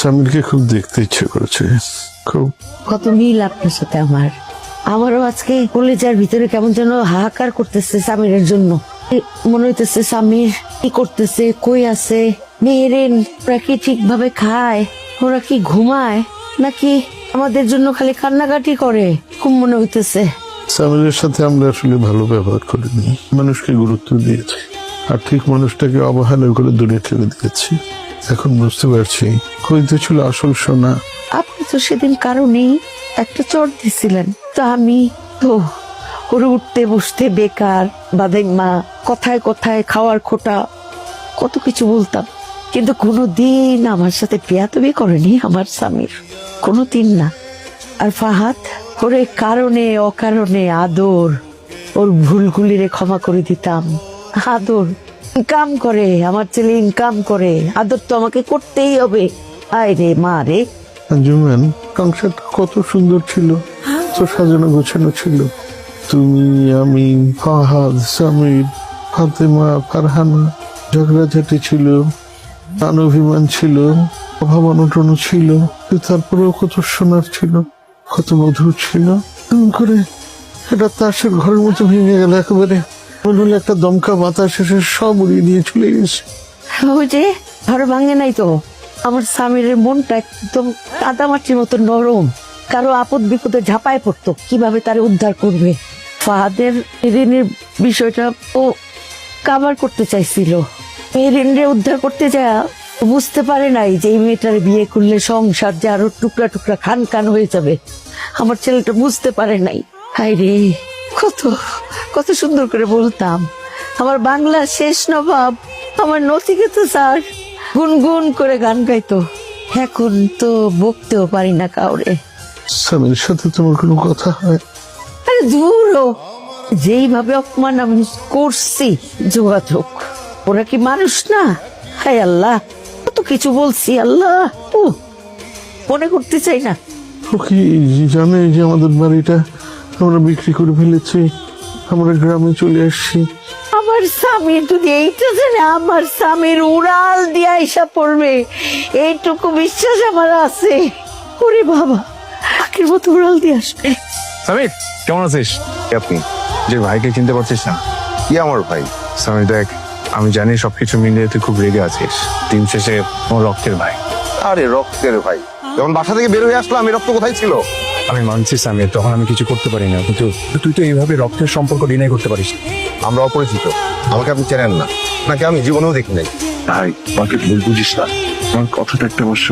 সামিরকে খুব দেখতে ইচ্ছে করেছে, খুব। কত মিল আপনার সাথে আমারও আজকে কলেজার ভিতরে কেমন যেন হাহাকার করতেছে সামিরের জন্য। মনে হইতেছে সামির কি করতেছে, কই আছে, মেয়েরেন ওরা কি ঠিকভাবে খায়, ওরা কি ঘুমায়, নাকি আমাদের জন্য খালি কান্নাকাটি করে, খুব মনে হইতেছে। সামিরের সাথে আমরা আসলে ভালো ব্যবহার করিনি, মানুষকে গুরুত্ব দিয়েছি আর ঠিক মানুষটাকে অবহেলা করে দূরে ঠেলে দিয়েছি। এখন বুঝতে পারছি হইতে ছিল আসল সোনা। আপনি তো সেদিন কারণেই একটা চট দিছিলেন, তো আমি তো ওরে উঠতে বসতে বেকার বাদাই মা, কথায় কথায় খাওয়ার খোটা কত কিছু বলতাম, কিন্তু কোনোদিন আমার সাথে বেয়াদবি করেনি আমার স্বামীর, কোনোদিন না। আর ফাহাদ ওরে কারণে অকারণে আদর, ওর ভুলগুলিরে ক্ষমা করে দিতাম। আদর ইনকাম করে, আমার ছেলে ইনকাম করে, আদর তো আমাকে করতেই হবে। আয় রে মা রে। আঞ্জুমান, সংসারটা কত সুন্দর ছিল, তো সাজানো গোছানো ছিল। তুমি, আমি, ফাহাদ, সামির, ফাতেমা, ফারহানা, ঝগড়াঝাটি ছিল, অভিমান ছিল, অভাব অনটন ছিল, তারপরেও কত সোনার ছিল, কত মধুর ছিল। এমন করে এটা তাসের ঘরের মতো ভেঙে গেল একেবারে, মনে হলো একটা দমকা বাতাস এসে সব উড়িয়ে দিয়ে চলে গেছে। ওই যে ঘর ভাঙে নাই তো, আমার স্বামীর মনটা একদম কাদামাটির মতো নরম, কারো আপদ বিপদে ঝাঁপায় পড়তো, কিভাবে তার উদ্ধার করবে। ফাহাদের ঋণের বিষয়টা ও কাভার করতে চাইছিল, এই ঋণরে উদ্ধার করতে যায় বুঝতে পারে নাই যে এই মেয়েটার বিয়ে করলে সংসার যে আরো টুকরা টুকরা খান খান হয়ে যাবে। আমার ছেলেটা বুঝতে পারে নাই। হায় রে, কত কত সুন্দর করে বলতাম, আমার বাংলা শেষ নবাব, আমার নচিকেতা স্যার গুনগুন করে গান গাইতো। এখন তো বকতেও পারি না কাউরে। স্বামীর সাথে তোমার কোনো কথা হয়? আরে দূর হ, যেইভাবে অপমান আমি করছি যোগাযোগ, ওরা কি মানুষ না? হায় আল্লাহ, কত কিছু বলছি, আল্লাহ ও মনে করতে চাই না। ও কি জানে যে আমাদের বাড়িটা আমরা বিক্রি করে ফেলেছি, আমরা গ্রামে চলে আসছি? আমার স্বামীর যদি এইটা জানে, আমার স্বামীর উড়াল দিয়া এসা পড়বে, এইটুকু বিশ্বাস আমার আছে। ওরে বাবা, পাখির মতো উড়াল দিয়ে আসবে। সামির, কেমন আছিস? আপনি যে ভাইকে চিনতে পারছিস না? কি আমার ভাই? সামির দেখ, আমি জানি সবকিছু মিলিয়ে তুই খুব রেগে আছিস, দিন শেষে আমার রক্তের ভাই। আরে রক্তের ভাই, যখন বাসা থেকে বের হয়ে আসলাম এই রক্ত কোথায় ছিল? আমি মানছি সামির, তখন আমি কিছু করতে পারি না, কিন্তু তুই তো এইভাবে রক্তের সম্পর্ক ডিনাই করতে পারিস। আমরা অপরিচিত, আমাকে আপনি চেনেন না, নাকি আমি জীবনেও দেখি নাই। তাই আমাকে ভুল বুঝিস না, আমার কথাটা একটা অবশ্য